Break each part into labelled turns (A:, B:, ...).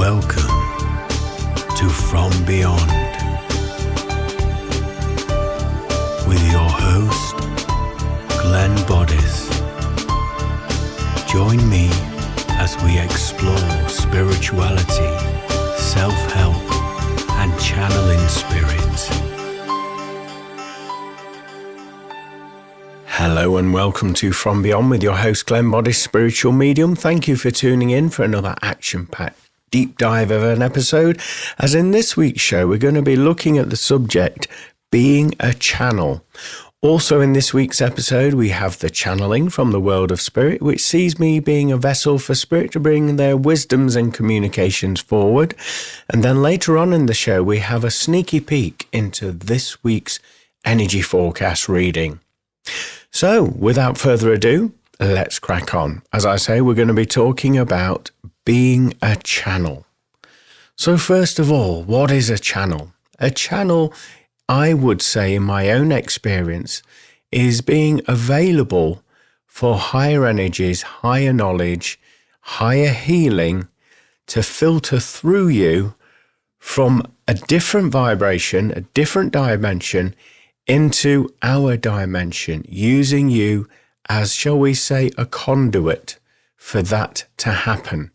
A: Welcome to From Beyond with your host, Glenn Boddice. Join me as we explore spirituality, self-help, and channeling spirits. Hello and welcome to From Beyond with your host, Glenn Boddice, spiritual medium. Thank you for tuning in for another action-packed deep dive of an episode. As in this week's show, we're going to be looking at the subject, being a channel. Also in this week's episode, we have the channeling from the world of spirit, which sees me being a vessel for spirit to bring their wisdoms and communications forward. And then later on in the show, we have a sneaky peek into this week's energy forecast reading. So without further ado, let's crack on. As I say, we're going to be talking about being a channel. So first of all, what is a channel? A channel, I would say in my own experience, is being available for higher energies, higher knowledge, higher healing to filter through you from a different vibration, a different dimension into our dimension, using you as, shall we say, a conduit for that to happen.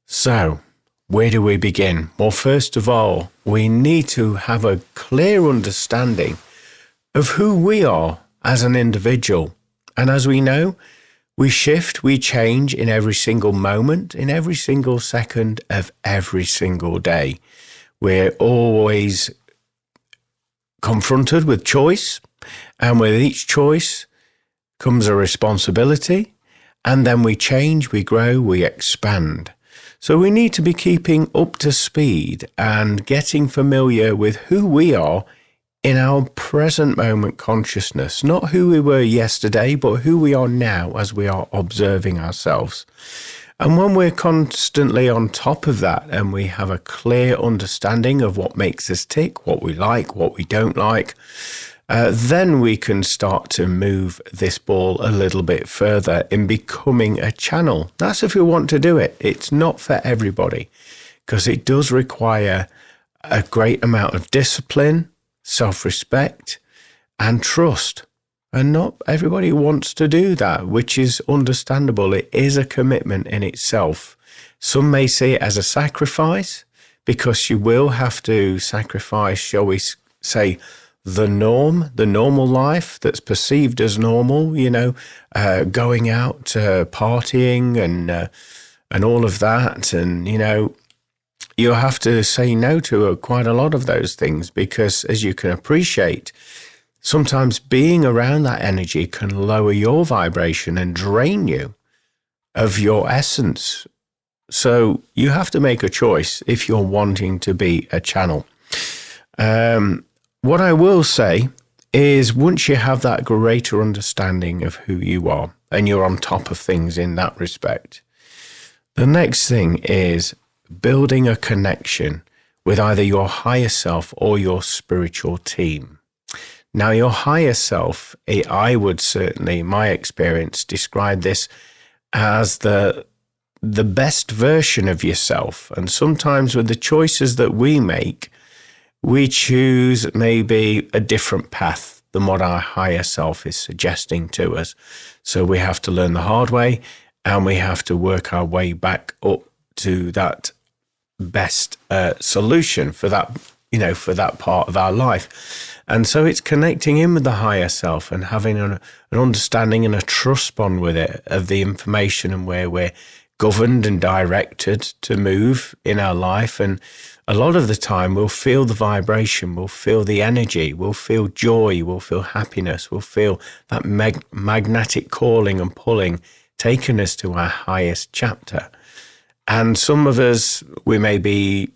A: So, where do we begin? Well, first of all, we need to have a clear understanding of who we are as an individual. And as we know, we shift, we change in every single moment, in every single second of every single day. We're always confronted with choice, and with each choice comes a responsibility, and then we change, we grow, we expand. So we need to be keeping up to speed and getting familiar with who we are in our present moment consciousness, not who we were yesterday, but who we are now as we are observing ourselves. And when we're constantly on top of that and we have a clear understanding of what makes us tick, what we like, what we don't like, then we can start to move this ball a little bit further in becoming a channel. That's if we want to do it. It's not for everybody because it does require a great amount of discipline, self-respect, and trust. And not everybody wants to do that, which is understandable. It is a commitment in itself. Some may see it as a sacrifice because you will have to sacrifice, shall we say, the normal life that's perceived as normal, going out, partying and all of that. And, you'll have to say no to quite a lot of those things because, as you can appreciate, sometimes being around that energy can lower your vibration and drain you of your essence. So you have to make a choice if you're wanting to be a channel. What I will say is once you have that greater understanding of who you are and you're on top of things in that respect, the next thing is building a connection with either your higher self or your spiritual team. Now, your higher self, I would certainly, my experience, describe this as the best version of yourself. And sometimes with the choices that we make, we choose maybe a different path than what our higher self is suggesting to us. So we have to learn the hard way and we have to work our way back up to that best solution for that, for that part of our life. And so it's connecting in with the higher self and having an understanding and a trust bond with it of the information and where we're governed and directed to move in our life. And a lot of the time we'll feel the vibration, we'll feel the energy, we'll feel joy, we'll feel happiness, we'll feel that magnetic calling and pulling taking us to our highest chapter. And some of us, we may be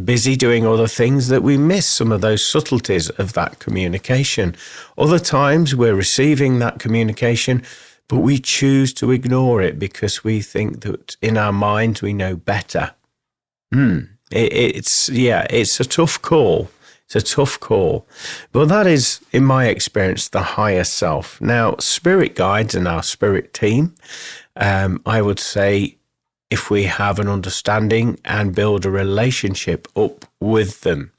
A: busy doing other things that we miss some of those subtleties of that communication. Other times we're receiving that communication, but we choose to ignore it because we think that in our minds we know better. It's a tough call. It's a tough call. But that is, in my experience, the higher self. Now, spirit guides and our spirit team, I would say if we have an understanding and build a relationship up with them.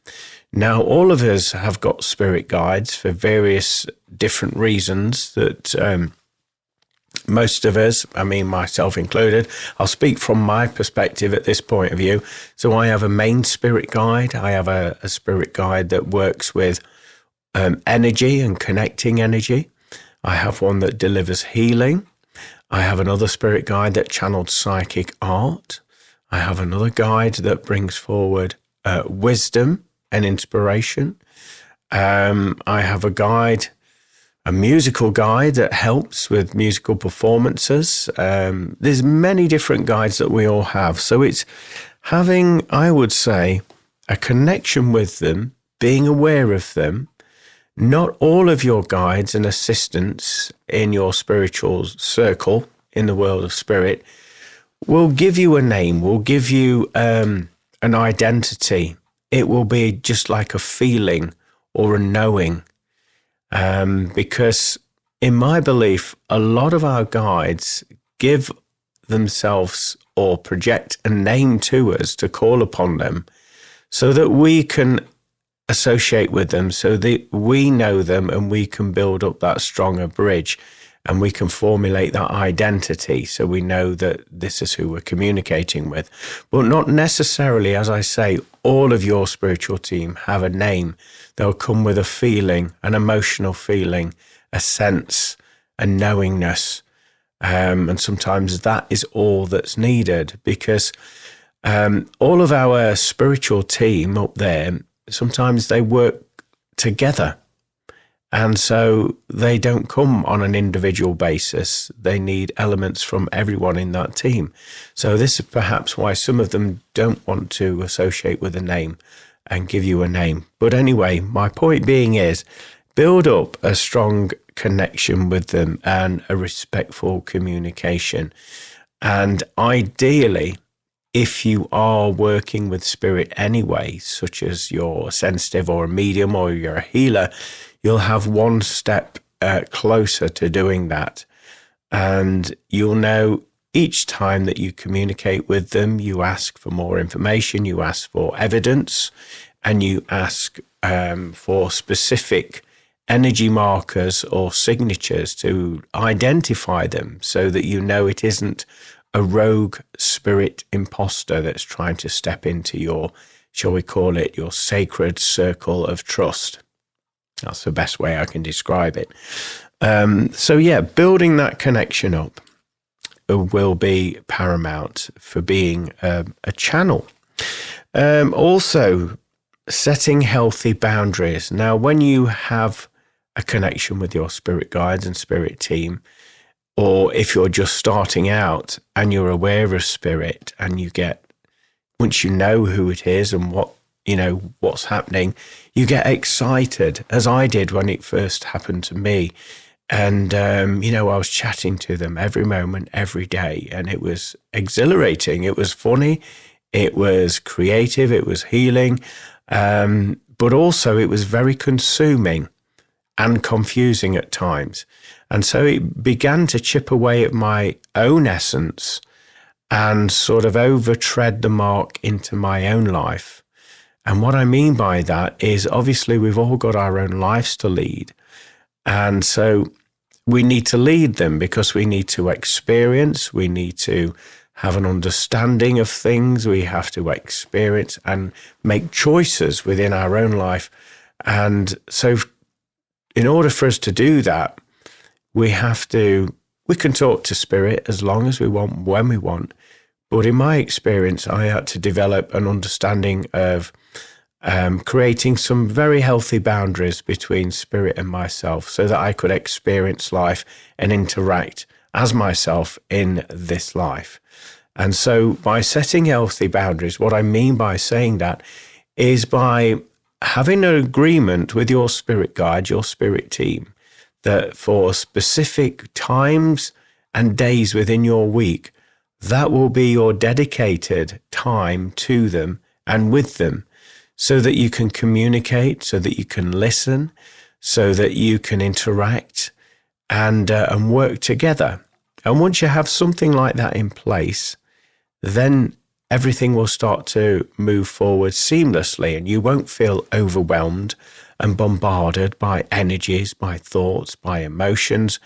A: Now, all of us have got spirit guides for various different reasons that most of us, I mean myself included, I'll speak from my perspective at this point of view. So I have a main spirit guide. I have a spirit guide that works with energy and connecting energy. I have one that delivers healing. I have another spirit guide that channels psychic art. I have another guide that brings forward wisdom and inspiration. I have a musical guide that helps with musical performances. There's many different guides that we all have. So it's having, I would say, a connection with them, being aware of them. Not all of your guides and assistants in your spiritual circle in the world of spirit will give you a name, will give you an identity. It will be just like a feeling or a knowing. Because in my belief, a lot of our guides give themselves or project a name to us to call upon them so that we can associate with them, so that we know them and we can build up that stronger bridge and we can formulate that identity so we know that this is who we're communicating with. But not necessarily, as I say, all of your spiritual team have a name. They'll come with a feeling, an emotional feeling, a sense, a knowingness. And sometimes that is all that's needed, because all of our spiritual team up there, sometimes they work together. And so they don't come on an individual basis. They need elements from everyone in that team. So this is perhaps why some of them don't want to associate with a name and give you a name. But anyway, my point being is build up a strong connection with them and a respectful communication. And ideally, if you are working with spirit anyway, such as you're sensitive or a medium or you're a healer, you'll have one step closer to doing that. And you'll know each time that you communicate with them, you ask for more information, you ask for evidence, and you ask for specific energy markers or signatures to identify them so that you know it isn't a rogue spirit imposter that's trying to step into your, shall we call it, your sacred circle of trust. That's the best way I can describe it. So yeah, building that connection up will be paramount for being a channel. Also, setting healthy boundaries. Now, when you have a connection with your spirit guides and spirit team, or if you're just starting out and you're aware of spirit and you get, once you know who it is and what, you know, what's happening, you get excited, as I did when it first happened to me. And, you know, I was chatting to them every moment, every day, and it was exhilarating. It was funny. It was creative. It was healing. But also it was very consuming and confusing at times. And so it began to chip away at my own essence and sort of overtread the mark into my own life. And what I mean by that is obviously we've all got our own lives to lead. And so we need to lead them because we need to experience, we need to have an understanding of things, we have to experience and make choices within our own life. And so in order for us to do that, we can talk to spirit as long as we want, when we want. But in my experience, I had to develop an understanding of creating some very healthy boundaries between spirit and myself so that I could experience life and interact as myself in this life. And so by setting healthy boundaries, what I mean by saying that is by having an agreement with your spirit guide, your spirit team, that for specific times and days within your week, that will be your dedicated time to them and with them, so that you can communicate, so that you can listen, so that you can interact and work together. And once you have something like that in place, then everything will start to move forward seamlessly, and you won't feel overwhelmed and bombarded by energies, by thoughts, by emotions.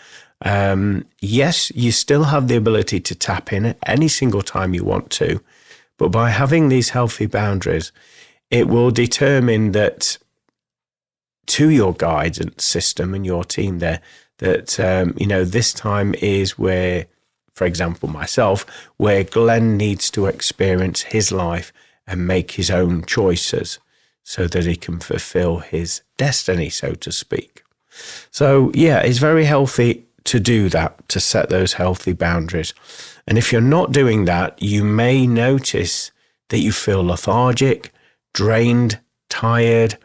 A: Yes, you still have the ability to tap in at any single time you want to, but by having these healthy boundaries, it will determine that to your guidance system and your team there, that, this time is where, for example, myself, where Glenn needs to experience his life and make his own choices so that he can fulfill his destiny, so to speak. So, yeah, it's very healthy to do that, to set those healthy boundaries. And if you're not doing that, you may notice that you feel lethargic, drained, tired,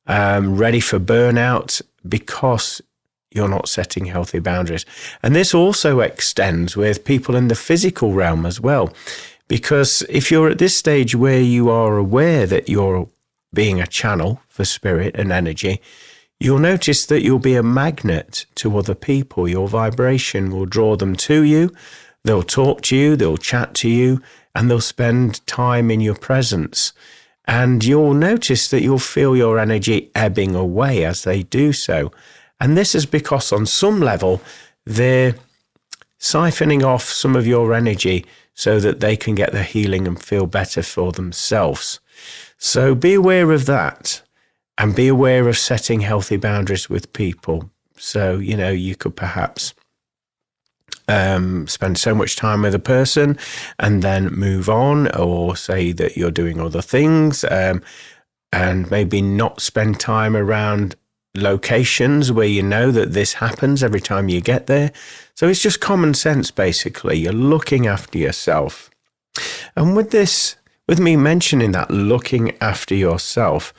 A: ready for burnout because you're not setting healthy boundaries. And this also extends with people in the physical realm as well, because if you're at this stage where you are aware that you're being a channel for spirit and energy, you'll notice that you'll be a magnet to other people. Your vibration will draw them to you. They'll talk to you, they'll chat to you, and they'll spend time in your presence. And you'll notice that you'll feel your energy ebbing away as they do so. And this is because on some level, they're siphoning off some of your energy so that they can get the healing and feel better for themselves. So be aware of that, and be aware of setting healthy boundaries with people. So, you could perhaps spend so much time with a person and then move on, or say that you're doing other things, and maybe not spend time around locations where you know that this happens every time you get there. So it's just common sense, basically. You're looking after yourself. And with me mentioning that, looking after yourself,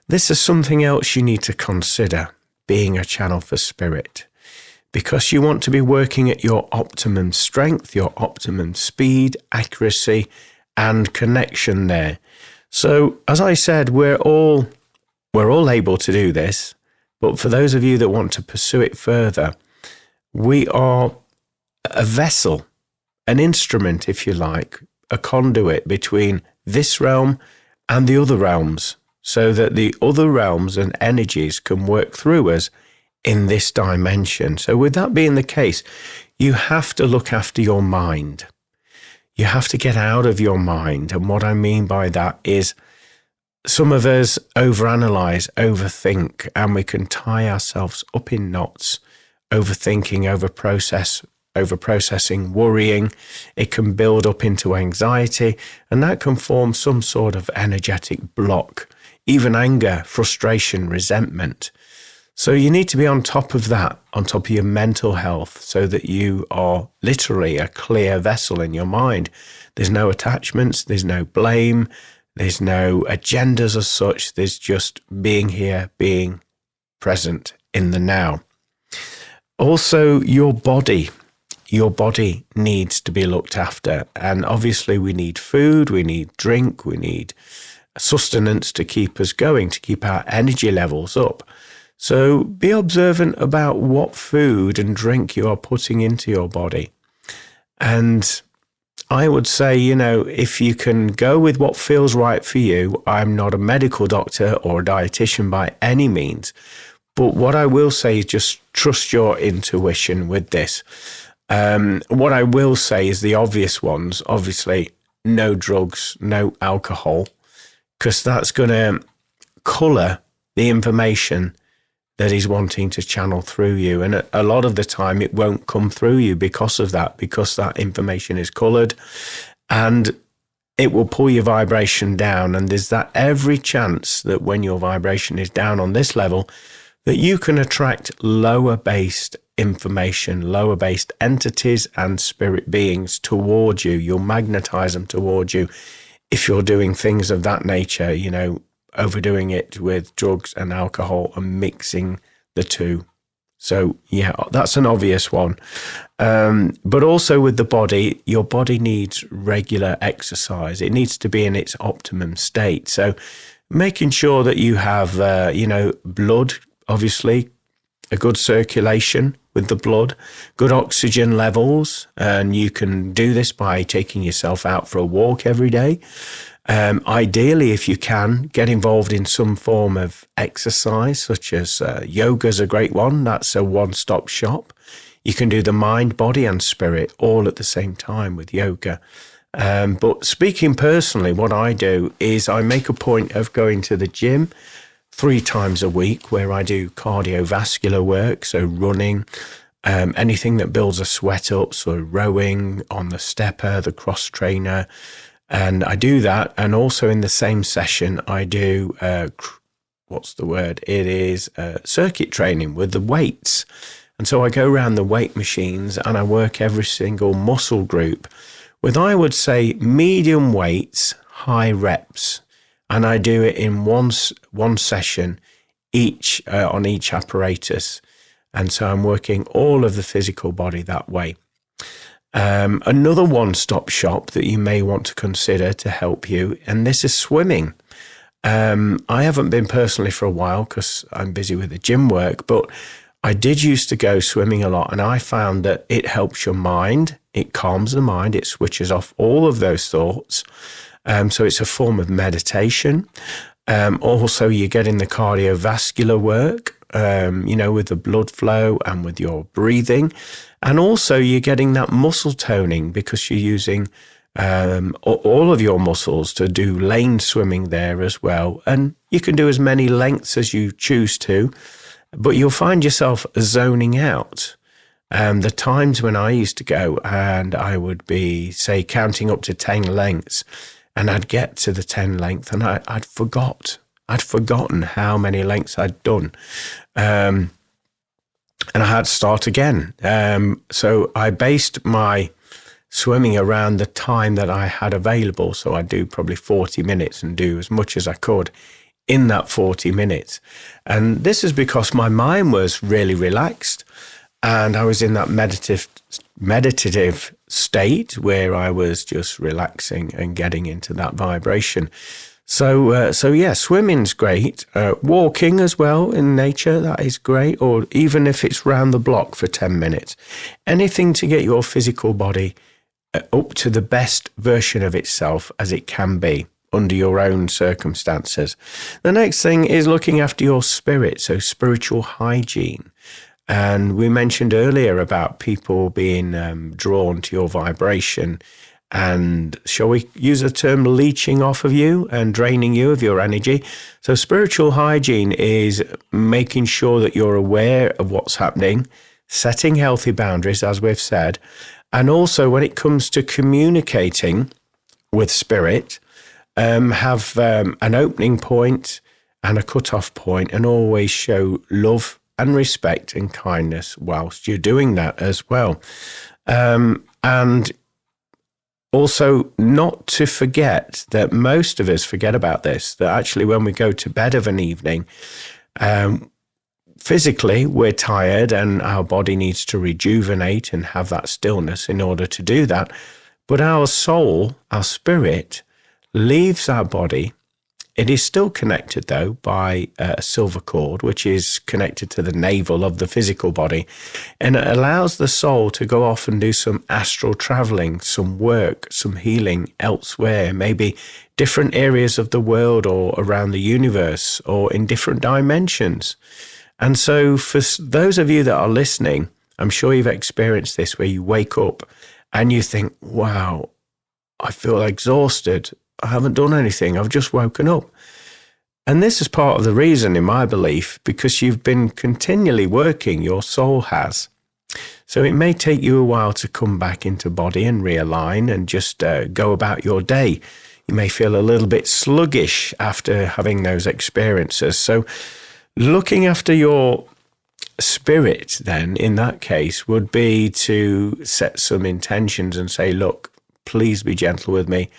A: this is something else you need to consider, being a channel for spirit, because you want to be working at your optimum strength, your optimum speed, accuracy, and connection there. So, as I said, we're all able to do this, but for those of you that want to pursue it further, we are a vessel, an instrument, if you like, a conduit between this realm and the other realms, so that the other realms and energies can work through us in this dimension. So with that being the case, you have to look after your mind. You have to get out of your mind. And what I mean by that is some of us overanalyze, overthink, and we can tie ourselves up in knots, overthinking, overprocessing, worrying. It can build up into anxiety, and that can form some sort of energetic block, even anger, frustration, resentment. So you need to be on top of that, on top of your mental health, so that you are literally a clear vessel in your mind. There's no attachments, there's no blame, there's no agendas as such. There's just being here, being present in the now. Also, your body needs to be looked after. And obviously we need food, we need drink, we need sustenance to keep us going, to keep our energy levels up. So be observant about what food and drink you are putting into your body. And I would say, if you can go with what feels right for you, I'm not a medical doctor or a dietitian by any means, but what I will say is just trust your intuition with this. What I will say is the obvious ones, obviously, no drugs, no alcohol, because that's going to colour the information that he's wanting to channel through you. And a lot of the time it won't come through you because of that, because that information is coloured, and it will pull your vibration down. And there's that every chance that when your vibration is down on this level, that you can attract lower-based information, lower-based entities and spirit beings towards you. You'll magnetize them towards you if you're doing things of that nature, overdoing it with drugs and alcohol and mixing the two. So yeah, that's an obvious one. But also with the body, your body needs regular exercise. It needs to be in its optimum state. So making sure that you have, blood, obviously, a good circulation with the blood, good oxygen levels, and you can do this by taking yourself out for a walk every day. Ideally, if you can, get involved in some form of exercise, such as yoga is a great one. That's a one-stop shop. You can do the mind, body, and spirit all at the same time with yoga. But speaking personally, what I do is I make a point of going to the gym 3 times a week, where I do cardiovascular work, so running, anything that builds a sweat up, so rowing on the stepper, the cross trainer. And I do that. And also in the same session, I do, It is circuit training with the weights. And so I go around the weight machines and I work every single muscle group with, I would say, medium weights, high reps. And I do it in one session each on each apparatus. And so I'm working all of the physical body that way. Another one-stop shop that you may want to consider to help you, and this is swimming. I haven't been personally for a while because I'm busy with the gym work, but I did used to go swimming a lot, and I found that it helps your mind, it calms the mind, it switches off all of those thoughts. So it's a form of meditation. Also, you're getting the cardiovascular work, with the blood flow and with your breathing. And also you're getting that muscle toning because you're using all of your muscles to do lane swimming there as well. And you can do as many lengths as you choose to, but you'll find yourself zoning out. The times when I used to go and I would be, say, counting up to 10 lengths, and I'd get to the 10 length and I'd forgotten how many lengths I'd done. And I had to start again. So I based my swimming around the time that I had available. So I do probably 40 minutes and do as much as I could in that 40 minutes. And this is because my mind was really relaxed and I was in that meditative state where I was just relaxing and getting into that vibration. So yeah, swimming's great. Walking as well in nature, that is great. Or even if it's round the block for 10 minutes. Anything to get your physical body up to the best version of itself as it can be under your own circumstances. The next thing is looking after your spirit, so spiritual hygiene. And we mentioned earlier about people being drawn to your vibration and, shall we use the term, leeching off of you and draining you of your energy. So spiritual hygiene is making sure that you're aware of what's happening, setting healthy boundaries, as we've said, and also when it comes to communicating with spirit, have an opening point and a cut-off point, and always show love and respect and kindness whilst you're doing that as well. And also, not to forget that most of us forget about this, that actually when we go to bed of an evening, physically we're tired and our body needs to rejuvenate and have that stillness in order to do that. But our soul, our spirit, leaves our body. It is still connected, though, by a silver cord, which is connected to the navel of the physical body. And it allows the soul to go off and do some astral traveling, some work, some healing elsewhere, maybe different areas of the world or around the universe or in different dimensions. And so for those of you that are listening, I'm sure you've experienced this, where you wake up and you think, wow, I feel exhausted. I haven't done anything. I've just woken up. And this is part of the reason, in my belief, because you've been continually working, your soul has. So it may take you a while to come back into body and realign and just go about your day. You may feel a little bit sluggish after having those experiences. So looking after your spirit then, in that case, would be to set some intentions and say, look, please be gentle with me.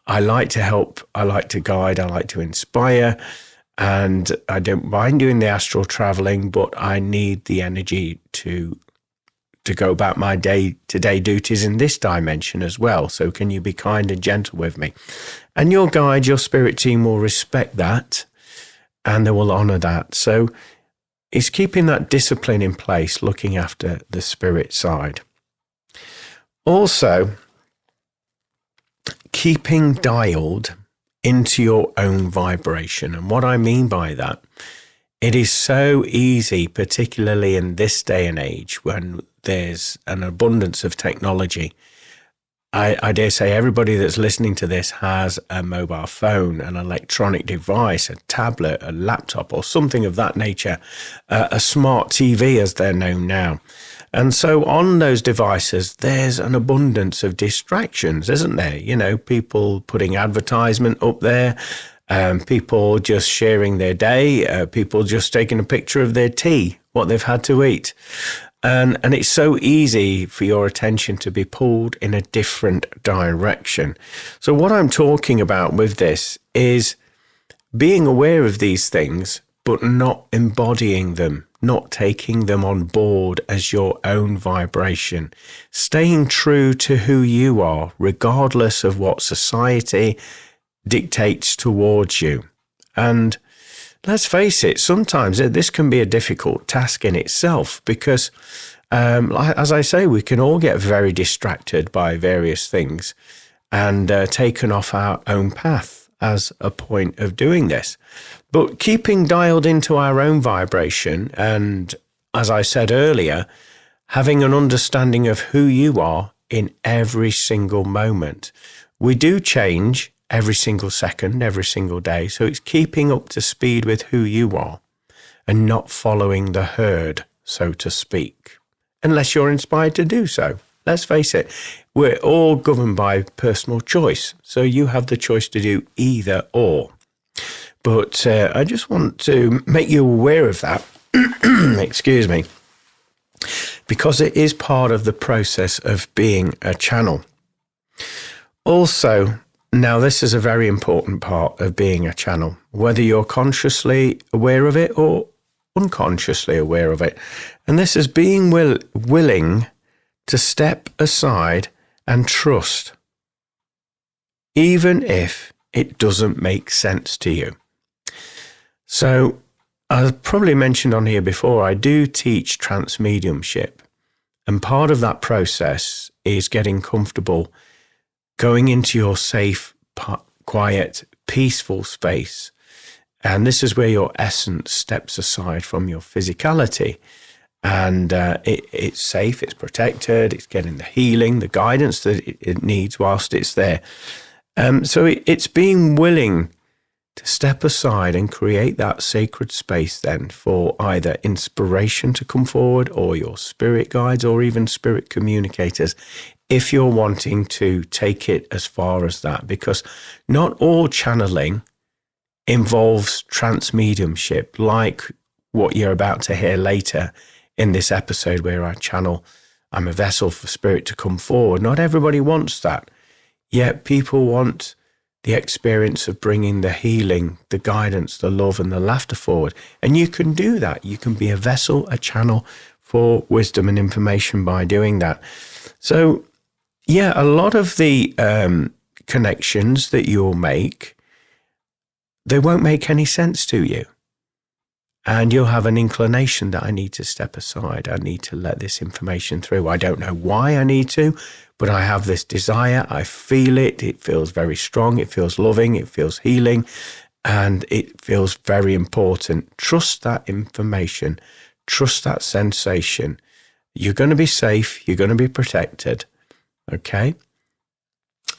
A: I like to help, I like to guide, I like to inspire, and I don't mind doing the astral traveling, but I need the energy to go about my day-to-day duties in this dimension as well. So can you be kind and gentle with me? And your guide, your spirit team will respect that, and they will honor that. So is keeping that discipline in place, looking after the spirit side. Also, keeping dialed into your own vibration. And what I mean by that, it is so easy, particularly in this day and age when there's an abundance of technology. I dare say everybody that's listening to this has a mobile phone, an electronic device, a tablet, a laptop, or something of that nature, a smart TV as they're known now. And so on those devices, there's an abundance of distractions, isn't there? You know, people putting advertisement up there, people just sharing their day, people just taking a picture of their tea, what they've had to eat. And it's so easy for your attention to be pulled in a different direction. So what I'm talking about with this is being aware of these things, but not embodying them, not taking them on board as your own vibration, staying true to who you are, regardless of what society dictates towards you. And let's face it, sometimes this can be a difficult task in itself because, as I say, we can all get very distracted by various things and taken off our own path as a point of doing this. But keeping dialed into our own vibration and, as I said earlier, having an understanding of who you are in every single moment. We do change every single second, every single day. So it's keeping up to speed with who you are and not following the herd, so to speak, unless you're inspired to do so. Let's face it, we're all governed by personal choice. So you have the choice to do either or. But I just want to make you aware of that, excuse me, because it is part of the process of being a channel. Also, now, this is a very important part of being a channel, whether you're consciously aware of it or unconsciously aware of it. And this is being willing to step aside and trust, even if it doesn't make sense to you. So, as probably mentioned on here before, I do teach trance mediumship. And part of that process is getting comfortable going into your safe, quiet, peaceful space. And this is where your essence steps aside from your physicality. And it's safe, it's protected, it's getting the healing, the guidance that it needs whilst it's there. So it's being willing to step aside and create that sacred space then for either inspiration to come forward or your spirit guides or even spirit communicators, if you're wanting to take it as far as that, because not all channeling involves trance mediumship, like what you're about to hear later in this episode where I channel, I'm a vessel for spirit to come forward. Not everybody wants that, yet people want the experience of bringing the healing, the guidance, the love and the laughter forward. And you can do that. You can be a vessel, a channel for wisdom and information by doing that. So, yeah, a lot of the connections that you'll make, they won't make any sense to you. And you'll have an inclination that I need to step aside. I need to let this information through. I don't know why I need to, but I have this desire. I feel it. It feels very strong. It feels loving. It feels healing. And it feels very important. Trust that information. Trust that sensation. You're going to be safe. You're going to be protected. Okay?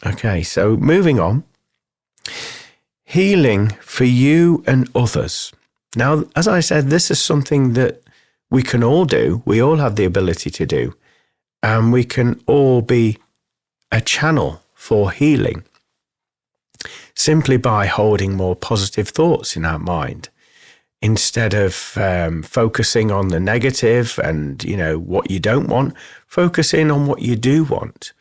A: Okay, so moving on. Healing for you and others. Now, as I said, this is something that we can all do. We all have the ability to do. And we can all be a channel for healing simply by holding more positive thoughts in our mind. Instead of focusing on the negative and, what you don't want, focusing on what you do want.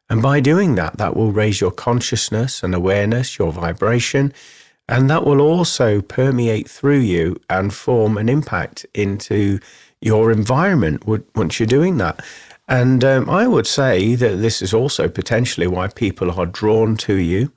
A: And by doing that, that will raise your consciousness and awareness, your vibration, and that will also permeate through you and form an impact into your environment once you're doing that. And I would say that this is also potentially why people are drawn to you,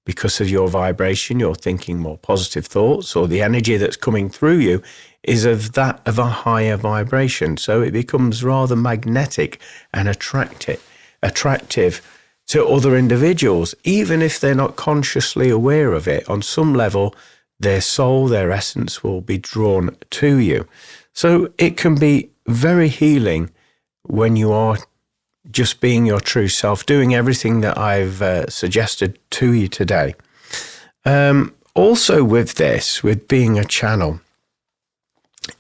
A: because of your vibration. You're thinking more positive thoughts, or the energy that's coming through you is of a higher vibration. So it becomes rather magnetic and attractive to other individuals, even if they're not consciously aware of it. On some level, their soul, their essence will be drawn to you. So it can be very healing when you are just being your true self, doing everything that I've suggested to you today. Also with this, with being a channel,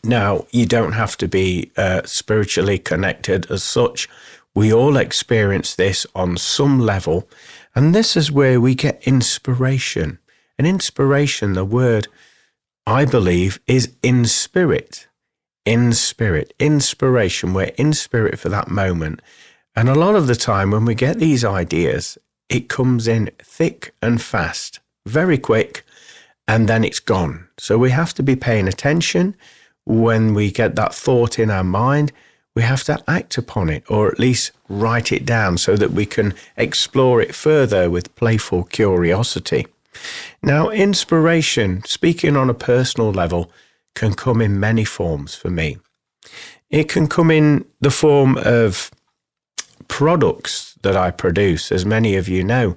A: now you don't have to be spiritually connected as such. We all experience this on some level, and this is where we get inspiration. And inspiration, the word, I believe, is in spirit. In spirit, inspiration. We're in spirit for that moment. And a lot of the time when we get these ideas, it comes in thick and fast, very quick, and then it's gone. So we have to be paying attention. When we get that thought in our mind, we have to act upon it, or at least write it down so that we can explore it further with playful curiosity. Now, inspiration, speaking on a personal level, can come in many forms for me. It can come in the form of products that I produce. As many of you know,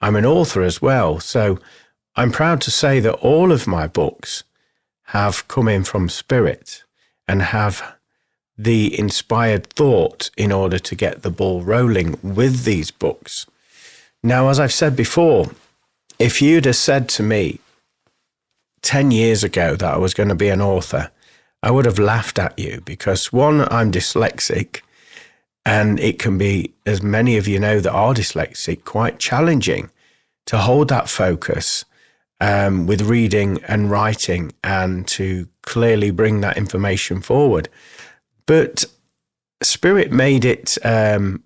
A: I'm an author as well. So I'm proud to say that all of my books have come in from spirit and have the inspired thought in order to get the ball rolling with these books. Now, as I've said before, if you'd have said to me 10 years ago that I was going to be an author, I would have laughed at you because, one, I'm dyslexic, and it can be, as many of you know that are dyslexic, quite challenging to hold that focus with reading and writing and to clearly bring that information forward. But Spirit made it a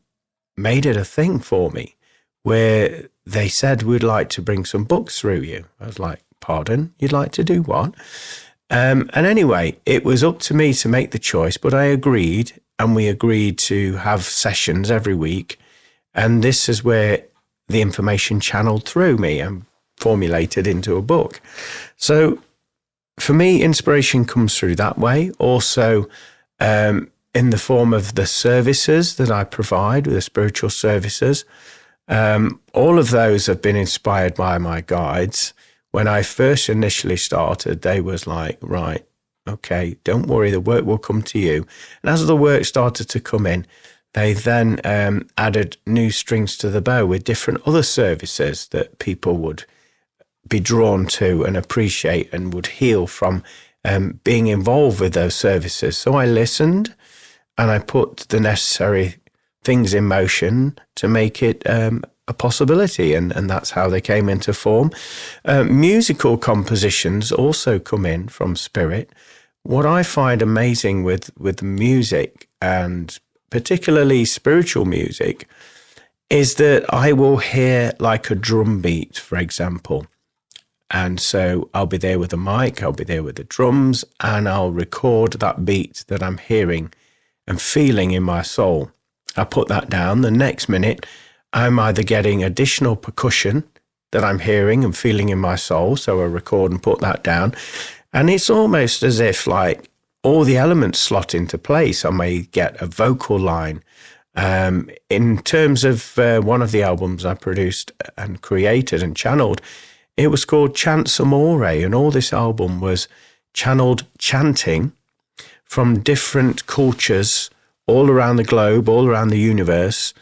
A: thing for me where they said, we'd like to bring some books through you. I was like, pardon, you'd like to do what? And anyway, it was up to me to make the choice, but I agreed, and we agreed to have sessions every week. And this is where the information channeled through me and formulated into a book. So for me, inspiration comes through that way. Also, in the form of the services that I provide, the spiritual services. All of those have been inspired by my guides. When I first initially started, they was like, right, okay, don't worry, the work will come to you. And as the work started to come in, they then added new strings to the bow with different other services that people would be drawn to and appreciate and would heal from being involved with those services. So I listened and I put the necessary things in motion to make it a possibility, and that's how they came into form. Musical compositions also come in from spirit. What I find amazing with music, and particularly spiritual music, is that I will hear like a drum beat, for example. And so I'll be there with the mic, I'll be there with the drums, and I'll record that beat that I'm hearing and feeling in my soul. I put that down. The next minute, I'm either getting additional percussion that I'm hearing and feeling in my soul, so I record and put that down. And it's almost as if like all the elements slot into place. I may get a vocal line. In terms of one of the albums I produced and created and channeled, it was called Chants Amore, and all this album was channeled chanting from different cultures all around the globe, all around the universe.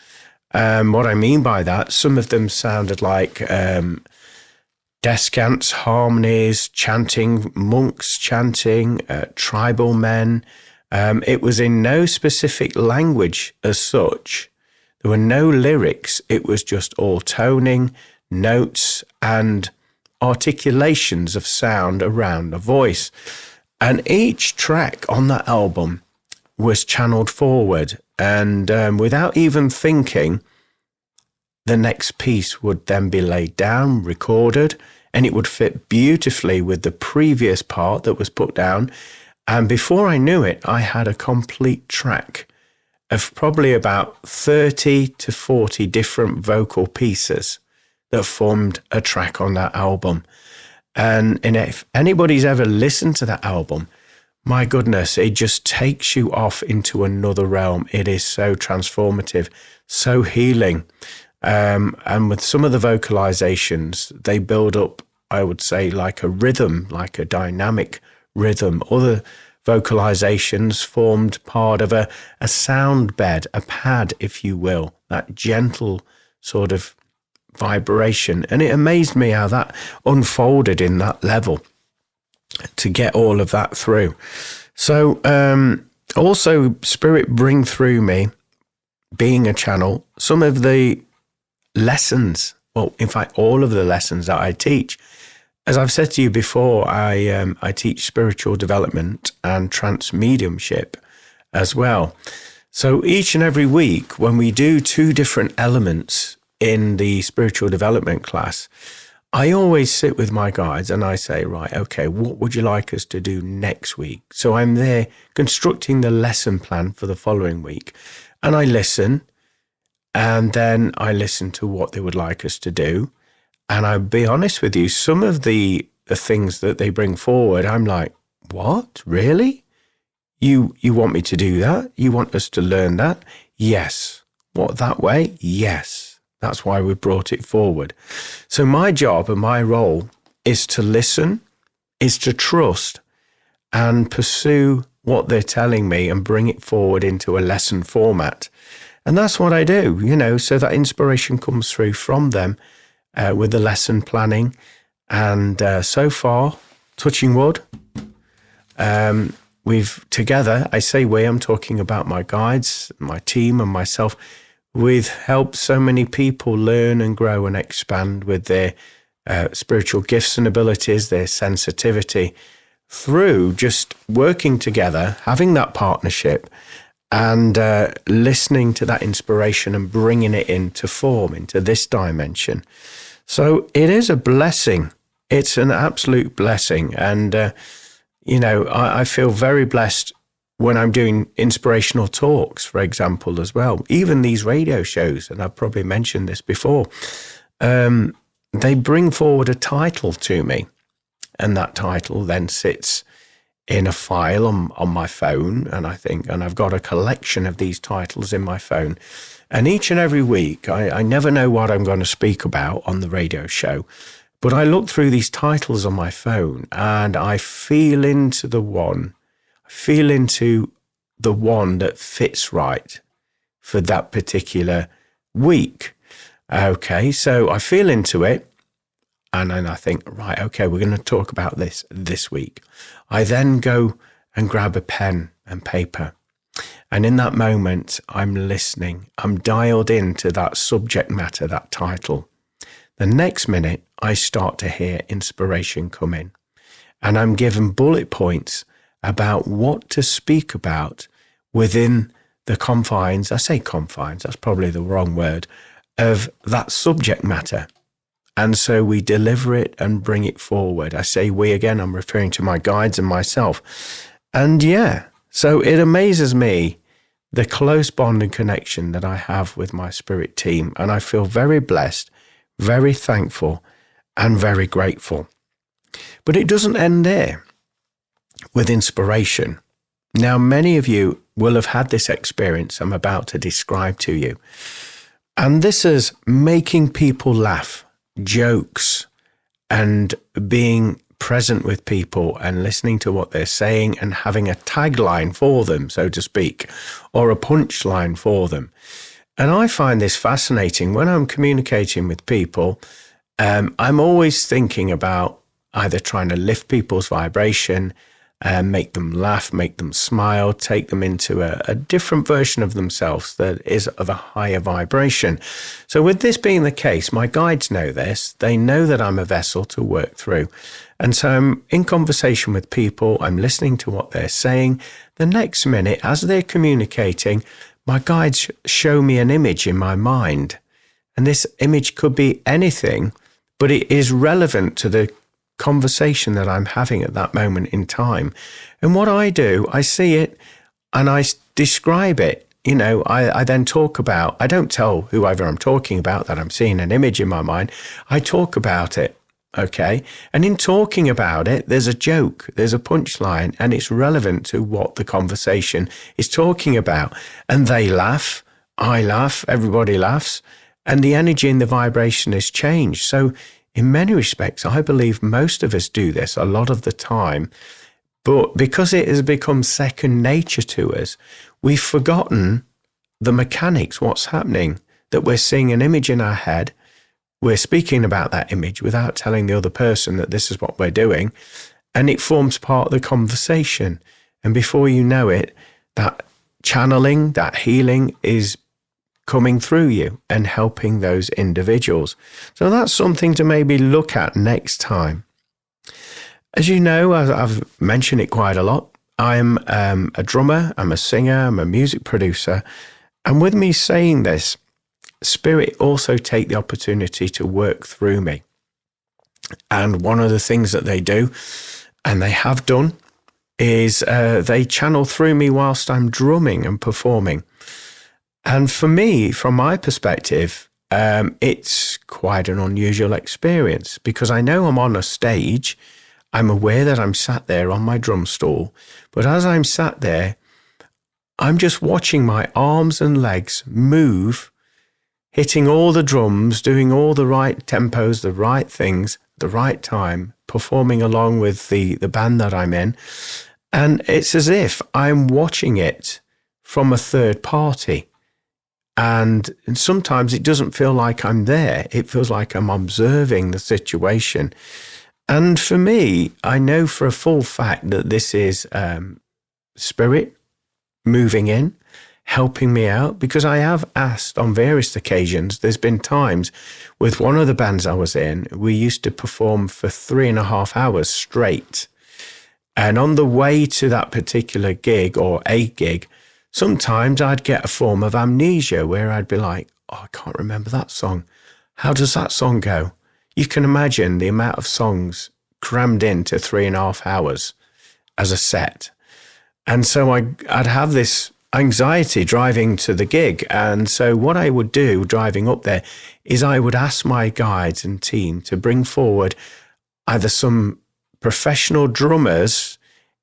A: What I mean by that, some of them sounded like descants, harmonies, chanting, monks chanting, tribal men. It was in no specific language as such. There were no lyrics. It was just all toning, notes, and articulations of sound around a voice. And each track on that album was channeled forward, and without even thinking, the next piece would then be laid down, recorded, and it would fit beautifully with the previous part that was put down. And before I knew it, I had a complete track of probably about 30 to 40 different vocal pieces that formed a track on that album. And if anybody's ever listened to that album, my goodness, it just takes you off into another realm. It is so transformative, so healing. And with some of the vocalizations, they build up, I would say, like a rhythm, like a dynamic rhythm. Other vocalizations formed part of a sound bed, a pad, if you will, that gentle sort of vibration. And it amazed me how that unfolded in that level to get all of that through. So also Spirit bring through me, being a channel, some of the lessons, well, in fact, all of the lessons that I teach. As I've said to you before, I teach spiritual development and trance mediumship as well. So each and every week, when we do 2 different elements in the spiritual development class, I always sit with my guides and I say, right, okay, what would you like us to do next week? So I'm there constructing the lesson plan for the following week. And I listen, and then I listen to what they would like us to do. And I'll be honest with you, some of the things that they bring forward, I'm like, what? Really? You want me to do that? You want us to learn that? Yes. What, that way? Yes. That's why we brought it forward. So my job and my role is to listen, is to trust and pursue what they're telling me and bring it forward into a lesson format. And that's what I do, so that inspiration comes through from them with the lesson planning. And so far, touching wood, we've together, I say we, I'm talking about my guides, my team and myself, we've helped so many people learn and grow and expand with their spiritual gifts and abilities, their sensitivity, through just working together, having that partnership and listening to that inspiration and bringing it into form, into this dimension. So it is a blessing. It's an absolute blessing. And, I feel very blessed when I'm doing inspirational talks, for example, as well. Even these radio shows, and I've probably mentioned this before, they bring forward a title to me. And that title then sits in a file on my phone. And I've got a collection of these titles in my phone. And each and every week, I never know what I'm going to speak about on the radio show. But I look through these titles on my phone and I feel into the one that fits right for that particular week. Okay, so I feel into it and then I think, right, okay, we're going to talk about this week. I then go and grab a pen and paper. And in that moment, I'm listening. I'm dialed into that subject matter, that title. The next minute, I start to hear inspiration come in. And I'm given bullet points about what to speak about within the confines, I say confines, that's probably the wrong word, of that subject matter. And so we deliver it and bring it forward. I say we again, I'm referring to my guides and myself. And so it amazes me the close bond and connection that I have with my spirit team. And I feel very blessed, very thankful, and very grateful. But it doesn't end there with inspiration. Now, many of you will have had this experience I'm about to describe to you. And this is making people laugh, jokes, and being present with people and listening to what they're saying and having a tagline for them, so to speak, or a punchline for them. And I find this fascinating. When I'm communicating with people, I'm always thinking about either trying to lift people's vibration, make them laugh, make them smile, take them into a different version of themselves that is of a higher vibration. So with this being the case, my guides know this. They know that I'm a vessel to work through. And so I'm in conversation with people. I'm listening to what they're saying. The next minute, as they're communicating, my guides show me an image in my mind. And this image could be anything, but it is relevant to the conversation that I'm having at that moment in time. And what I do, I see it and I describe it. I then talk about, I don't tell whoever I'm talking about that I'm seeing an image in my mind. I talk about it. Okay. And in talking about it, there's a joke, there's a punchline, and it's relevant to what the conversation is talking about. And they laugh, I laugh, everybody laughs, and the energy and the vibration has changed. So in many respects, I believe most of us do this a lot of the time. But because it has become second nature to us, we've forgotten the mechanics, what's happening, that we're seeing an image in our head. We're speaking about that image without telling the other person that this is what we're doing. And it forms part of the conversation. And before you know it, that channeling, that healing is coming through you and helping those individuals. So that's something to maybe look at next time. As you know, I've mentioned it quite a lot. I'm a drummer, I'm a singer, I'm a music producer. And with me saying this, Spirit also take the opportunity to work through me. And one of the things that they do, and they have done, is they channel through me whilst I'm drumming and performing. And for me, from my perspective, it's quite an unusual experience because I know I'm on a stage. I'm aware that I'm sat there on my drum stool. But as I'm sat there, I'm just watching my arms and legs move, hitting all the drums, doing all the right tempos, the right things, the right time, performing along with the band that I'm in. And it's as if I'm watching it from a third party. And sometimes it doesn't feel like I'm there. It feels like I'm observing the situation. And for me, I know for a full fact that this is Spirit moving in, helping me out, because I have asked on various occasions. There's been times with one of the bands I was in, we used to perform for 3.5 hours straight. And on the way to that particular gig or a gig, sometimes I'd get a form of amnesia where I'd be like, oh, I can't remember that song. How does that song go? You can imagine the amount of songs crammed into 3.5 hours as a set. And so I'd have this anxiety driving to the gig. And so what I would do driving up there is I would ask my guides and team to bring forward either some professional drummers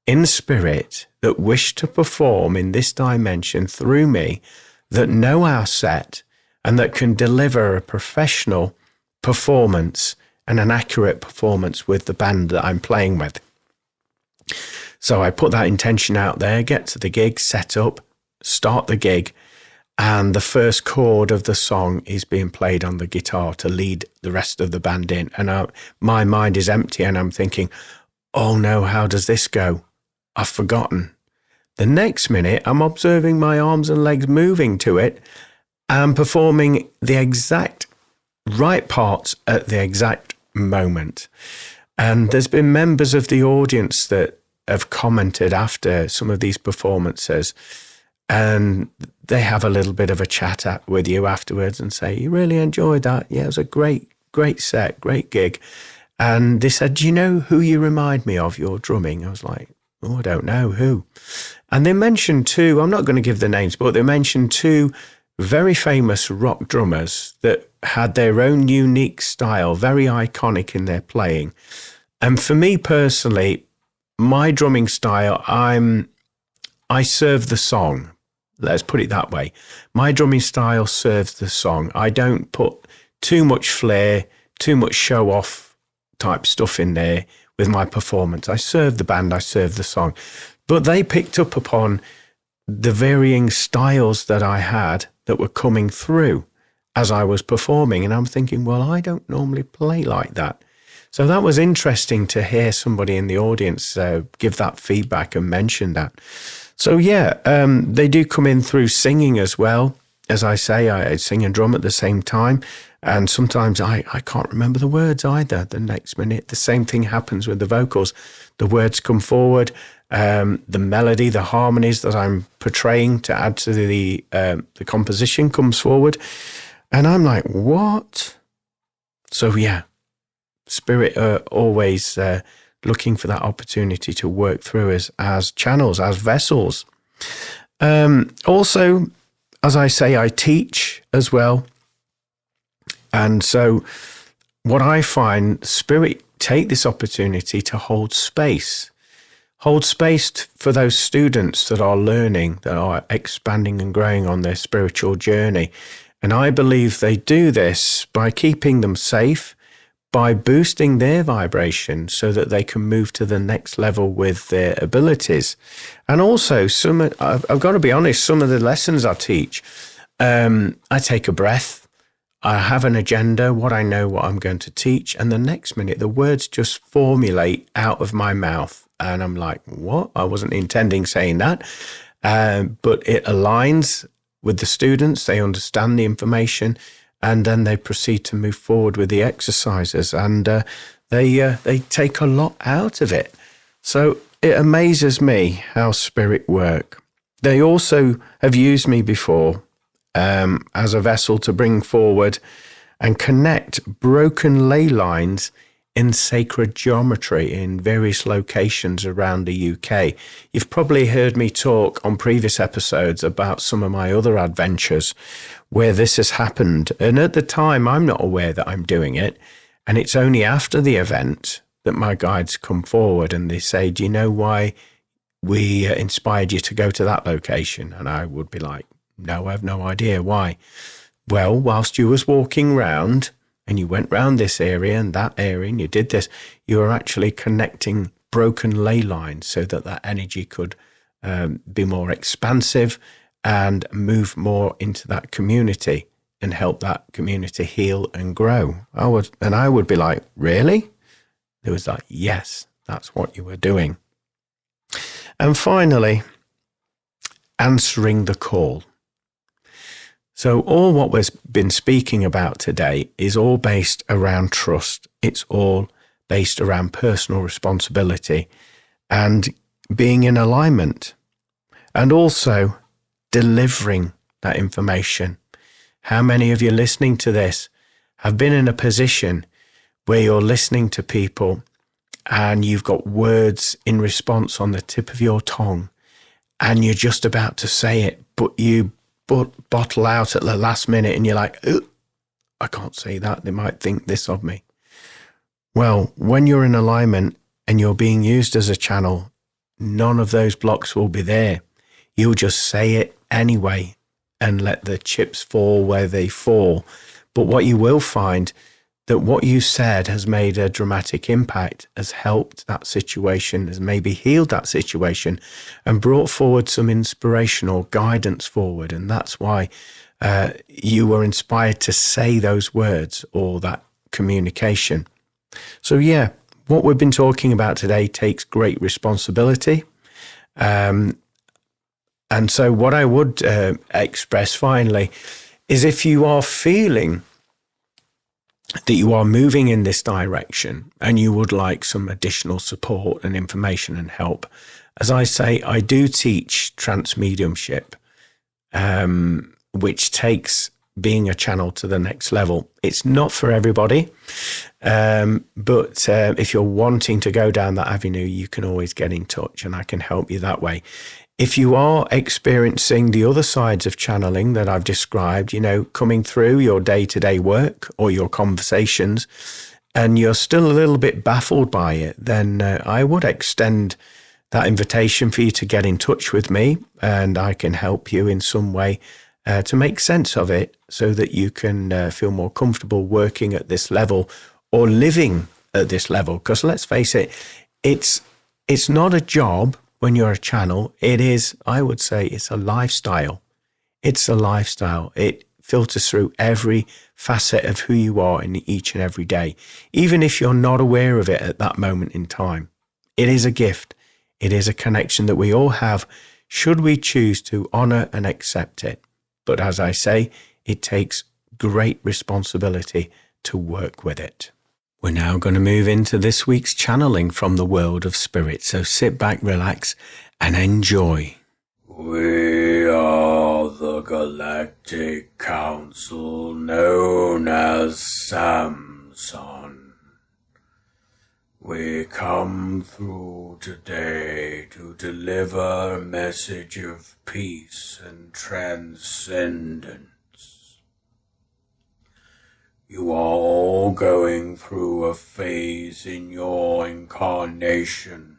A: in spirit that wish to perform in this dimension through me, that know our set and that can deliver a professional performance and an accurate performance with the band that I'm playing with. So I put that intention out there, get to the gig, set up, start the gig, and the first chord of the song is being played on the guitar to lead the rest of the band in. And my mind is empty and I'm thinking, oh no, how does this go? I've forgotten. The next minute, I'm observing my arms and legs moving to it and performing the exact right parts at the exact moment. And there's been members of the audience that have commented after some of these performances, and they have a little bit of a chat with you afterwards and say, you really enjoyed that? Yeah, it was a great set, great gig. And they said, do you know who you remind me of, your drumming? I was like, oh, I don't know who. And they mentioned two, I'm not going to give the names, but they mentioned two very famous rock drummers that had their own unique style, very iconic in their playing. And for me personally, my drumming style, I serve the song. Let's put it that way. My drumming style serves the song. I don't put too much flair, too much show off type stuff in there with my performance. I serve the band, I serve the song. But they picked up upon the varying styles that I had that were coming through as I was performing. And I'm thinking, well, I don't normally play like that. So that was interesting to hear somebody in the audience give that feedback and mention that. So yeah, they do come in through singing as well. As I say, I sing and drum at the same time. And sometimes I can't remember the words either. The next minute, the same thing happens with the vocals. The words come forward, the melody, the harmonies that I'm portraying to add to the composition comes forward. And I'm like, what? So yeah, Spirit are always looking for that opportunity to work through us as channels, as vessels. Also, as I say, I teach as well. And so what I find, Spirit take this opportunity to hold space. Hold space for those students that are learning, that are expanding and growing on their spiritual journey. And I believe they do this by keeping them safe, by boosting their vibration so that they can move to the next level with their abilities. And also, I've got to be honest, some of the lessons I teach, I take a breath, I have an agenda, what I know, what I'm going to teach, and the next minute the words just formulate out of my mouth. And I'm like, what? I wasn't intending saying that. But it aligns with the students. They understand the information, and then they proceed to move forward with the exercises. And they take a lot out of it. So it amazes me how Spirit work. They also have used me before as a vessel to bring forward and connect broken ley lines in sacred geometry in various locations around the UK. You've probably heard me talk on previous episodes about some of my other adventures where this has happened. And at the time, I'm not aware that I'm doing it. And it's only after the event that my guides come forward and they say, do you know why we inspired you to go to that location? And I would be like, no, I have no idea why. Well, whilst you was walking round, and you went round this area and that area and you did this, you were actually connecting broken ley lines so that that energy could be more expansive and move more into that community and help that community heal and grow. I would be like, really? It was like, yes, that's what you were doing. And finally, answering the call. So all what we've been speaking about today is all based around trust. It's all based around personal responsibility and being in alignment, and also delivering that information. How many of you listening to this have been in a position where you're listening to people and you've got words in response on the tip of your tongue and you're just about to say it, but you bottle out at the last minute and you're like, I can't say that. They might think this of me. Well, when you're in alignment and you're being used as a channel, none of those blocks will be there. You'll just say it anyway and let the chips fall where they fall. But what you will find, that what you said has made a dramatic impact, has helped that situation, has maybe healed that situation and brought forward some inspirational guidance forward. And that's why you were inspired to say those words or that communication. So yeah, what we've been talking about today takes great responsibility. And so what I would express finally is, if you are feeling that you are moving in this direction and you would like some additional support and information and help, as I say, I do teach trance mediumship, which takes being a channel to the next level. It's not for everybody, but if you're wanting to go down that avenue, you can always get in touch and I can help you that way. If you are experiencing the other sides of channeling that I've described, coming through your day-to-day work or your conversations, and you're still a little bit baffled by it, then I would extend that invitation for you to get in touch with me, and I can help you in some way to make sense of it so that you can feel more comfortable working at this level or living at this level. Because let's face it, it's not a job. When you're a channel, it is, I would say, it's a lifestyle. It's a lifestyle. It filters through every facet of who you are in each and every day, even if you're not aware of it at that moment in time. It is a gift. It is a connection that we all have, should we choose to honor and accept it. But as I say, it takes great responsibility to work with it. We're now going to move into this week's channeling from the world of spirit. So sit back, relax, and enjoy. We are the Galactic Council known as Samson. We come through today to deliver a message of peace and transcendence. You are all
B: you're going through a phase in your incarnation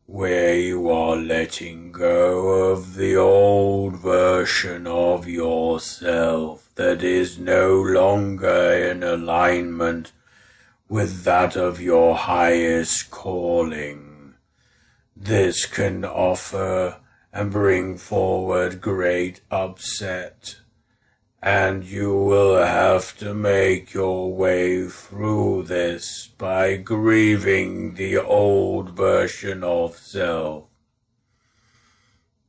B: where you are letting go of the old version of yourself that is no longer in alignment with that of your highest calling. This can offer and bring forward great upset, and you will have to make your way through this by grieving the old version of self.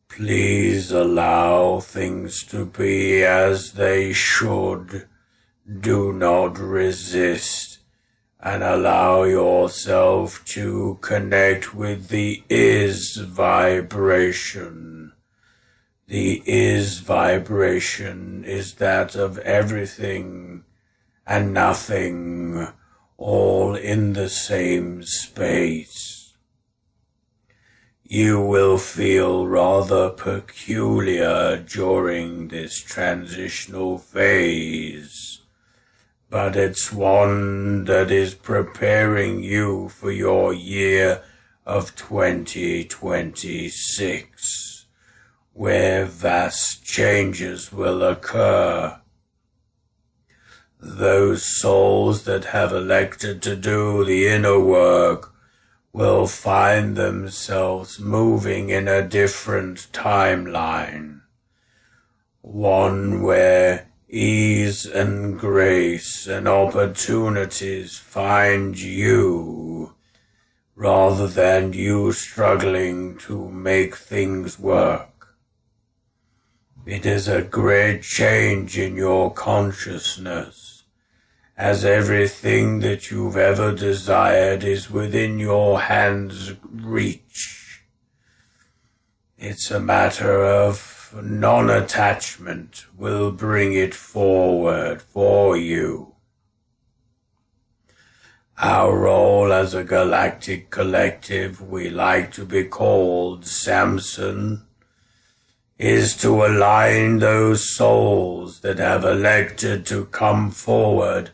B: Please allow things to be as they should. Do not resist, and allow yourself to connect with the is vibration. The is vibration is that of everything and nothing, all in the same space. You will feel rather peculiar during this transitional phase, but it's one that is preparing you for your year of 2026. Where vast changes will occur. Those souls that have elected to do the inner work will find themselves moving in a different timeline, one where ease and grace and opportunities find you, rather than you struggling to make things work. It is a great change in your consciousness, as everything that you've ever desired is within your hand's reach. It's a matter of non-attachment will bring it forward for you. Our role as a galactic collective, we like to be called Samson, is to align those souls that have elected to come forward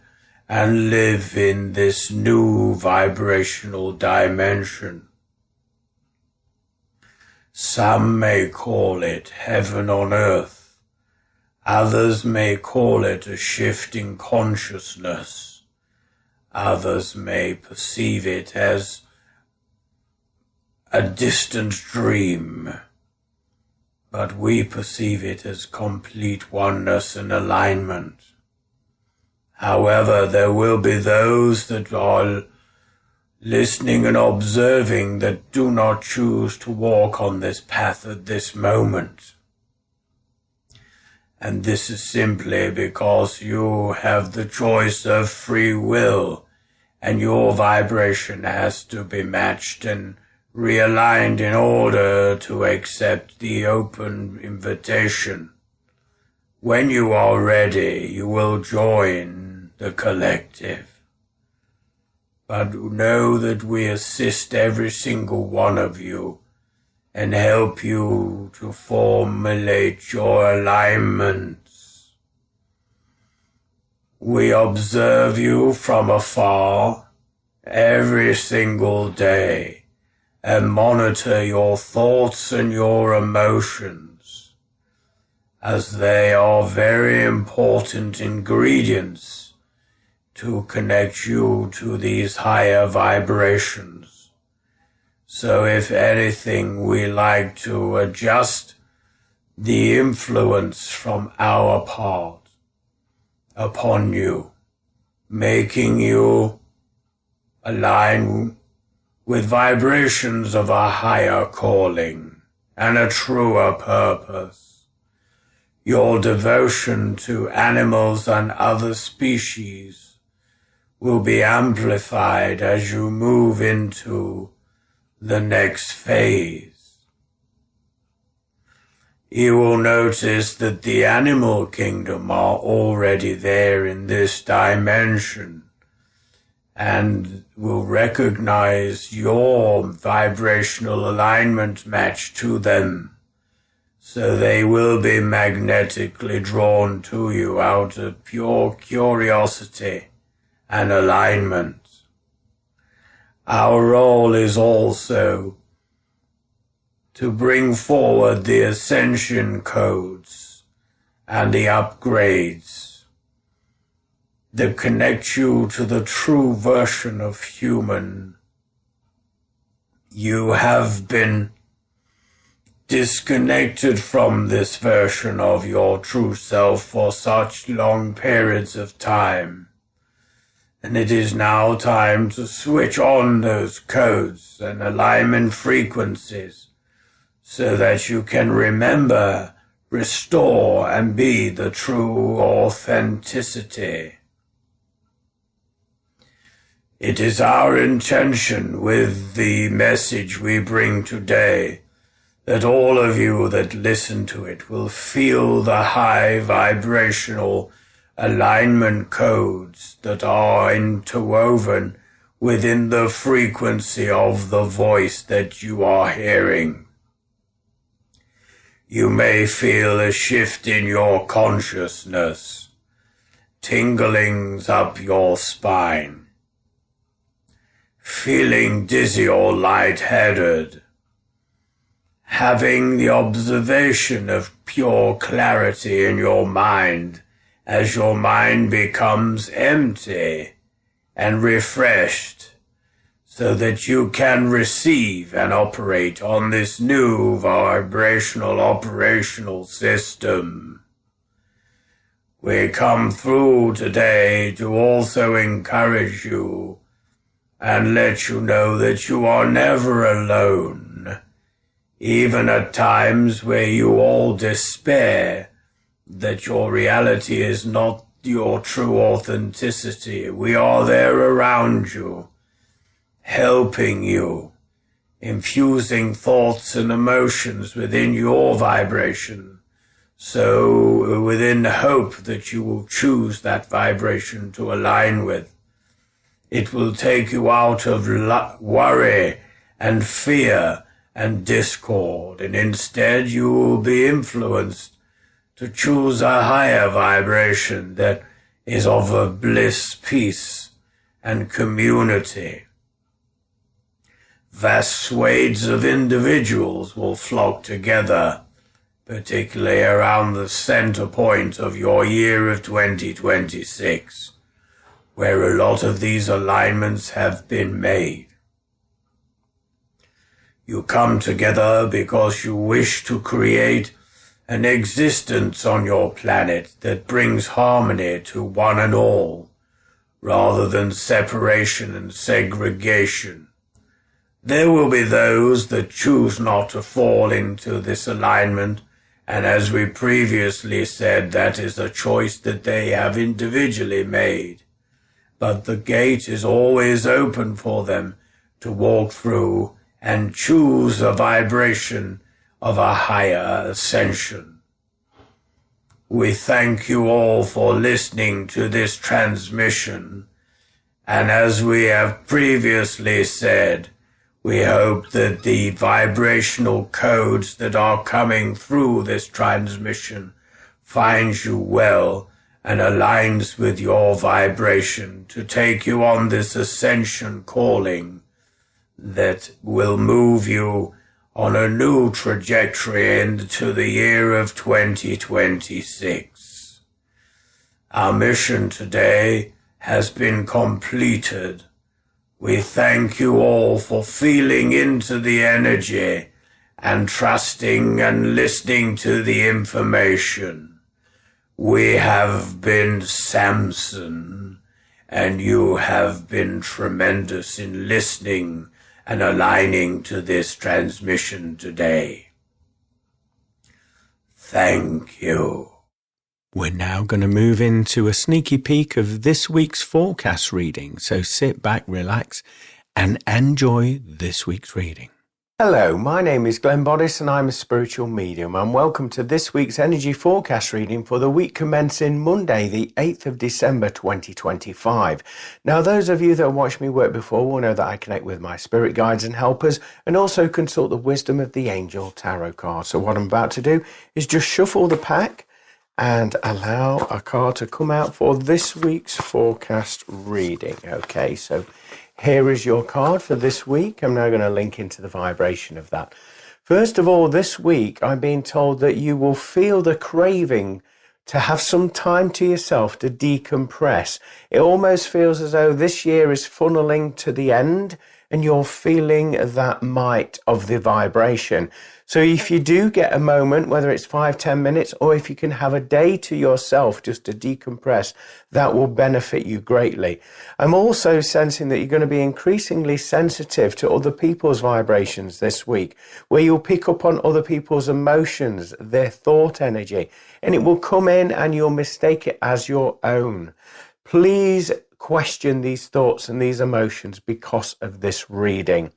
B: and live in this new vibrational dimension. Some may call it heaven on earth. Others may call it a shifting consciousness. Others may perceive it as a distant dream. But we perceive it as complete oneness and alignment. However, there will be those that are listening and observing that do not choose to walk on this path at this moment. And this is simply because you have the choice of free will, and your vibration has to be matched and realigned in order to accept the open invitation. When you are ready, you will join the collective. But know that we assist every single one of you and help you to formulate your alignments. We observe you from afar every single day and monitor your thoughts and your emotions, as they are very important ingredients to connect you to these higher vibrations. So if anything, we like to adjust the influence from our part upon you, making you align with vibrations of a higher calling and a truer purpose. Your devotion to animals and other species will be amplified as you move into the next phase. You will notice that the animal kingdom are already there in this dimension, and will recognize your vibrational alignment match to them. So they will be magnetically drawn to you out of pure curiosity and alignment. Our role is also to bring forward the ascension codes and the upgrades that connect you to the true version of human. You have been disconnected from this version of your true self for such long periods of time. And it is now time to switch on those codes and alignment frequencies so that you can remember, restore, and be the true authenticity. It is our intention with the message we bring today that all of you that listen to it will feel the high vibrational alignment codes that are interwoven within the frequency of the voice that you are hearing. You may feel a shift in your consciousness, tinglings up your spine, feeling dizzy or lightheaded, having the observation of pure clarity in your mind as your mind becomes empty and refreshed so that you can receive and operate on this new vibrational operational system. We come through today to also encourage you and let you know that you are never alone, even at times where you all despair that your reality is not your true authenticity. We are there around you, helping you, infusing thoughts and emotions within your vibration, so within the hope that you will choose that vibration to align with. It will take you out of worry and fear and discord, and instead you will be influenced to choose a higher vibration that is of a bliss, peace, and community. Vast swathes of individuals will flock together, particularly around the center point of your year of 2026, where a lot of these alignments have been made. You come together because you wish to create an existence on your planet that brings harmony to one and all, rather than separation and segregation. There will be those that choose not to fall into this alignment, and as we previously said, that is a choice that they have individually made. But the gate is always open for them to walk through and choose a vibration of a higher ascension. We thank you all for listening to this transmission, and as we have previously said, we hope that the vibrational codes that are coming through this transmission finds you well and aligns with your vibration to take you on this ascension calling that will move you on a new trajectory into the year of 2026. Our mission today has been completed. We thank you all for feeling into the energy and trusting and listening to the information. We have been Samson, and you have been tremendous in listening and aligning to this transmission today. Thank you.
A: We're now going to move into a sneaky peek of this week's forecast reading, so sit back, relax, and enjoy this week's reading. Hello, my name is Glenn Boddice and I'm a spiritual medium, and welcome to this week's energy forecast reading for the week commencing Monday, the 8th of December 2025. Now, those of you that have watched me work before will know that I connect with my spirit guides and helpers and also consult the wisdom of the angel tarot cards. So what I'm about to do is just shuffle the pack and allow a card to come out for this week's forecast reading. Okay, so here is your card for this week. I'm now going to link into the vibration of that. First of all, this week, I'm being told that you will feel the craving to have some time to yourself to decompress. It almost feels as though this year is funneling to the end and you're feeling that might of the vibration. So if you do get a moment, whether it's 5-10 minutes, or if you can have a day to yourself just to decompress, that will benefit you greatly. I'm also sensing that you're going to be increasingly sensitive to other people's vibrations this week, where you'll pick up on other people's emotions, their thought energy, and it will come in and you'll mistake it as your own. Please question these thoughts and these emotions because of this reading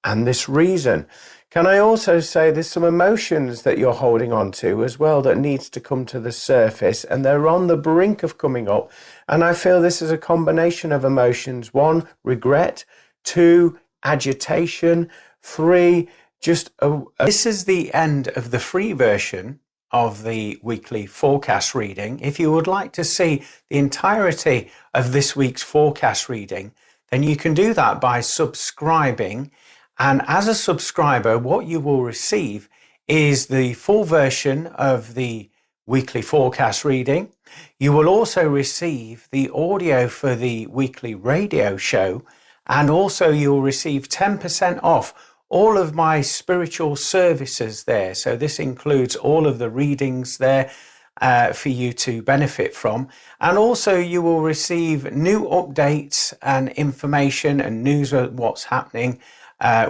A: and this reason. Can I also say there's some emotions that you're holding on to as well that needs to come to the surface, and they're on the brink of coming up. And I feel this is a combination of emotions. 1, regret. 2, agitation. 3, this is the end of the free version of the weekly forecast reading. If you would like to see the entirety of this week's forecast reading, then you can do that by subscribing. And as a subscriber, what you will receive is the full version of the weekly forecast reading. You will also receive the audio for the weekly radio show, and also you'll receive 10% off all of my spiritual services there. So this includes all of the readings there for you to benefit from. And also you will receive new updates and information and news of what's happening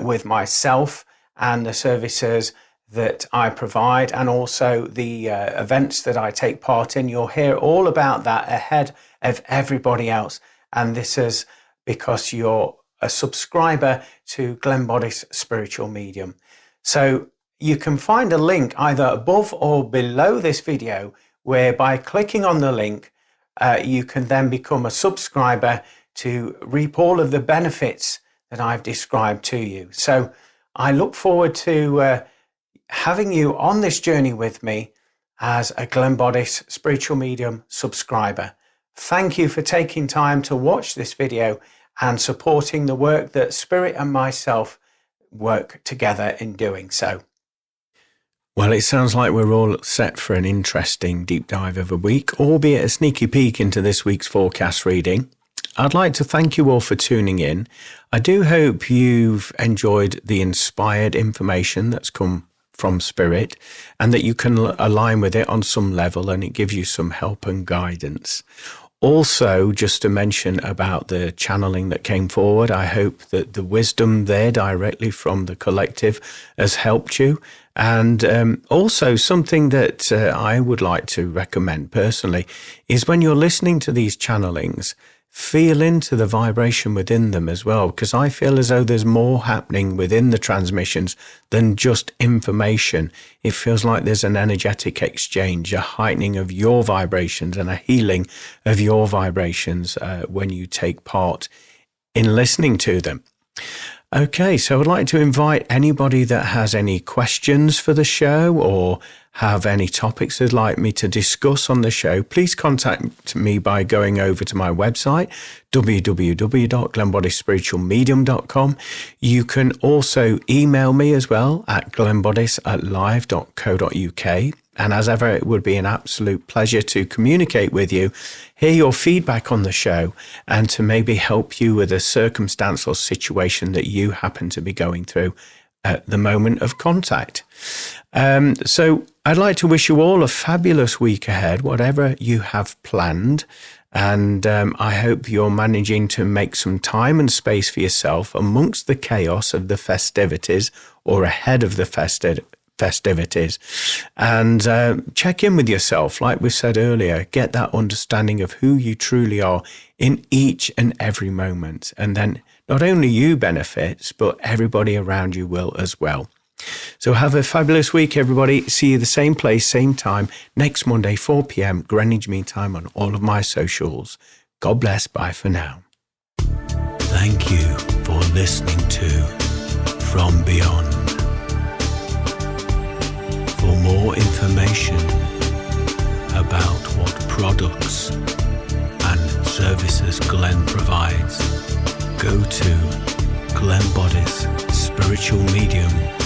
A: with myself and the services that I provide, and also the events that I take part in. You'll hear all about that ahead of everybody else. And this is because you're a subscriber to Glenn Boddice Spiritual Medium. So you can find a link either above or below this video, where by clicking on the link, you can then become a subscriber to reap all of the benefits that I've described to you. So I look forward to having you on this journey with me as a Glenn Boddice Spiritual Medium subscriber. Thank you for taking time to watch this video and supporting the work that Spirit and myself work together in doing so. Well, it sounds like we're all set for an interesting deep dive of a week, albeit a sneaky peek into this week's forecast reading. I'd like to thank you all for tuning in. I do hope you've enjoyed the inspired information that's come from Spirit, and that you can align with it on some level and it gives you some help and guidance. Also, just to mention about the channeling that came forward, I hope that the wisdom there directly from the collective has helped you. And also something that I would like to recommend personally is when you're listening to these channelings, feel into the vibration within them as well, because I feel as though there's more happening within the transmissions than just information. It feels like there's an energetic exchange, a heightening of your vibrations and a healing of your vibrations when you take part in listening to them. Okay, so I'd like to invite anybody that has any questions for the show or have any topics they'd like me to discuss on the show, please contact me by going over to my website, www.glennboddicespiritualmedium.com. You can also email me as well at glennboddice@live.co.uk. And as ever, it would be an absolute pleasure to communicate with you, hear your feedback on the show, and to maybe help you with a circumstance or situation that you happen to be going through at the moment of contact. So I'd like to wish you all a fabulous week ahead, whatever you have planned. And I hope you're managing to make some time and space for yourself amongst the chaos of the festivities or ahead of the festivities, and check in with yourself. Like we said earlier, get that understanding of who you truly are in each and every moment. And then not only you benefits, but everybody around you will as well. So have a fabulous week, everybody. See you the same place, same time, next Monday, 4 p.m. Greenwich Mean Time on all of my socials. God bless. Bye for now.
B: Thank you for listening to From Beyond. For more information
A: about what products and services Glenn provides, go to Glenn Boddice Spiritual Medium